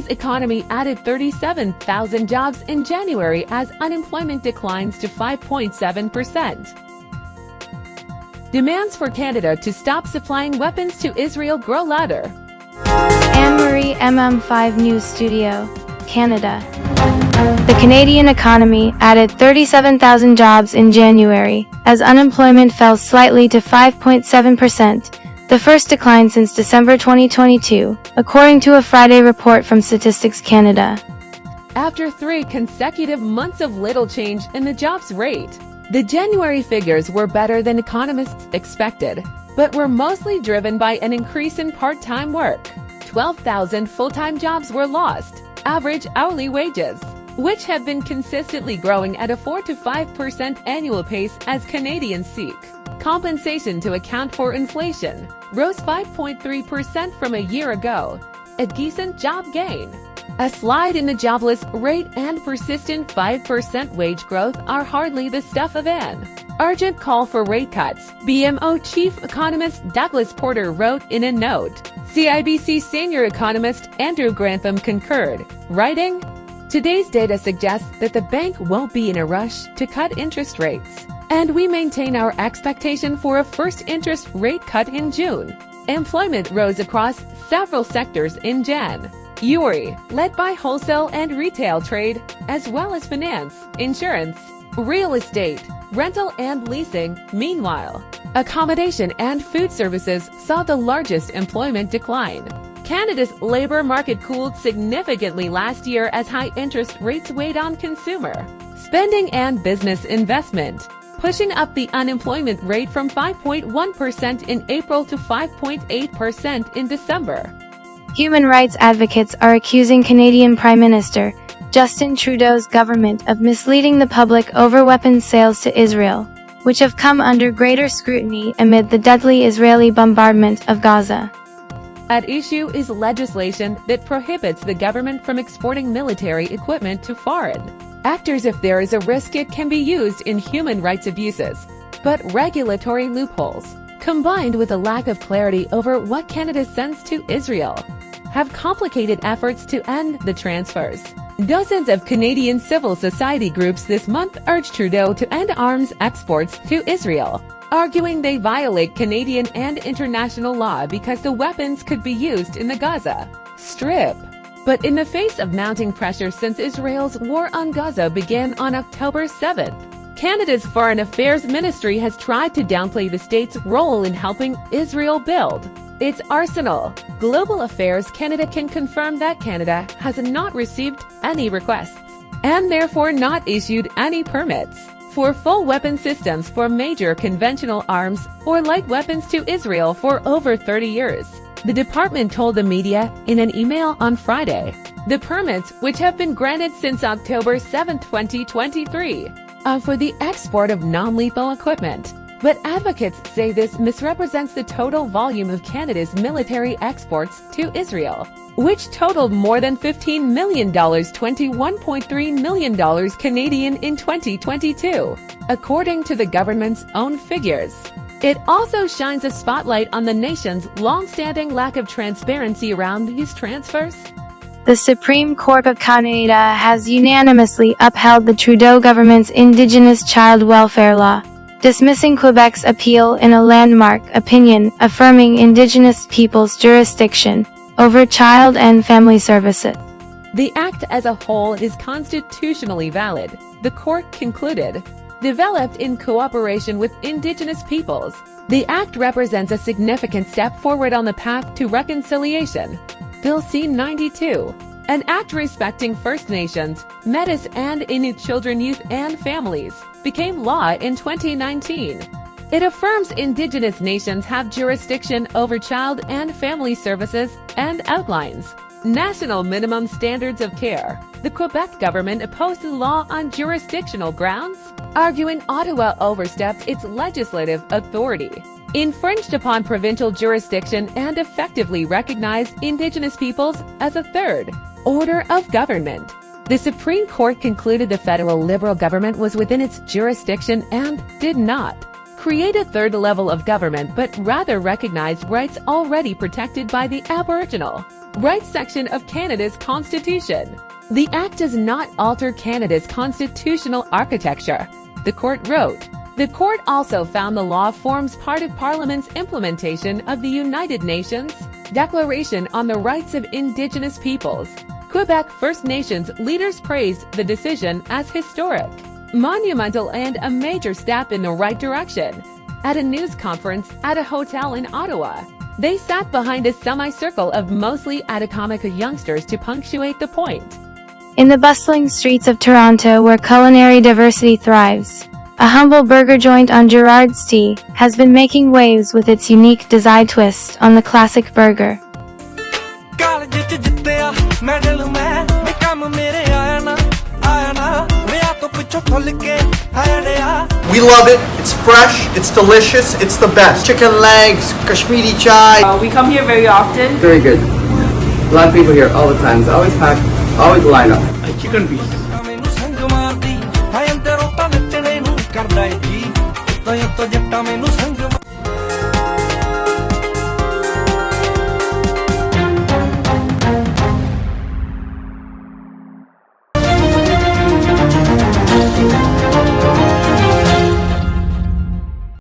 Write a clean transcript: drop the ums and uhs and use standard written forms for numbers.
economy added 37,000 jobs in January as unemployment declines to 5.7%. Demands for Canada to stop supplying weapons to Israel grow louder. Anne-Marie, MM5 News Studio, Canada. The Canadian economy added 37,000 jobs in January, as unemployment fell slightly to 5.7%, the first decline since December 2022, according to a Friday report from Statistics Canada. After 3 consecutive months of little change in the jobs rate, the January figures were better than economists expected, but were mostly driven by an increase in part-time work. 12,000 full-time jobs were lost. Average hourly wages, which have been consistently growing at a 4 to 5% annual pace as Canadians seek compensation to account for inflation, rose 5.3% from a year ago, a decent job gain. A slide in the jobless rate and persistent 5% wage growth are hardly the stuff of an urgent call for rate cuts, BMO chief economist Douglas Porter wrote in a note. CIBC senior economist Andrew Grantham concurred, writing, "Today's data suggests that the bank won't be in a rush to cut interest rates, and we maintain our expectation for a first interest rate cut in June." Employment rose across several sectors in January, led by wholesale and retail trade, as well as finance, insurance, real estate, rental and leasing. Meanwhile, accommodation and food services saw the largest employment decline. Canada's labor market cooled significantly last year as high interest rates weighed on consumer spending and business investment, pushing up the unemployment rate from 5.1% in April to 5.8% in December. Human rights advocates are accusing Canadian Prime Minister Justin Trudeau's government of misleading the public over weapons sales to Israel, which have come under greater scrutiny amid the deadly Israeli bombardment of Gaza. At issue is legislation that prohibits the government from exporting military equipment to foreign actors if there is a risk it can be used in human rights abuses. But regulatory loopholes, combined with a lack of clarity over what Canada sends to Israel, have complicated efforts to end the transfers. Dozens of Canadian civil society groups this month urged Trudeau to end arms exports to Israel, arguing they violate Canadian and international law because the weapons could be used in the Gaza Strip. But in the face of mounting pressure since Israel's war on Gaza began on October 7th, Canada's Foreign Affairs Ministry has tried to downplay the state's role in helping Israel build its arsenal. Global Affairs Canada can confirm that Canada has not received any requests and therefore not issued any permits for full weapon systems for major conventional arms or light weapons to Israel for over 30 years, the department told the media in an email on Friday. The permits, which have been granted since October 7, 2023, are for the export of non-lethal equipment. But advocates say this misrepresents the total volume of Canada's military exports to Israel, which totaled more than $15 million, $21.3 million Canadian in 2022, according to the government's own figures. It also shines a spotlight on the nation's long-standing lack of transparency around these transfers. The Supreme Court of Canada has unanimously upheld the Trudeau government's Indigenous child welfare law, dismissing Quebec's appeal in a landmark opinion affirming Indigenous peoples' jurisdiction over child and family services. The act as a whole is constitutionally valid, the court concluded. Developed in cooperation with Indigenous peoples, the act represents a significant step forward on the path to reconciliation. Bill C-92, an act respecting First Nations, Métis and Inuit children, youth and families, became law in 2019. It affirms Indigenous nations have jurisdiction over child and family services and outlines national minimum standards of care. The Quebec government opposed the law on jurisdictional grounds, arguing Ottawa overstepped its legislative authority, infringed upon provincial jurisdiction, and effectively recognized Indigenous peoples as a third order of government. The Supreme Court concluded the federal Liberal government was within its jurisdiction and did not create a third level of government but rather recognize rights already protected by the Aboriginal Rights section of Canada's Constitution. The Act does not alter Canada's constitutional architecture, the court wrote. The court also found the law forms part of Parliament's implementation of the United Nations Declaration on the Rights of Indigenous Peoples. Quebec First Nations leaders praised the decision as historic, monumental, and a major step in the right direction. At a news conference at a hotel in Ottawa, they sat behind a semicircle of mostly Atikamekw youngsters to punctuate the point. In the bustling streets of Toronto where culinary diversity thrives, a humble burger joint on Gerrard's T has been making waves with its unique design twist on the classic burger. We love it, it's fresh, it's delicious, it's the best. Chicken legs, Kashmiri chai. We come here very often. Very good. A lot of people here all the time. It's always packed, always line up. Chicken piece.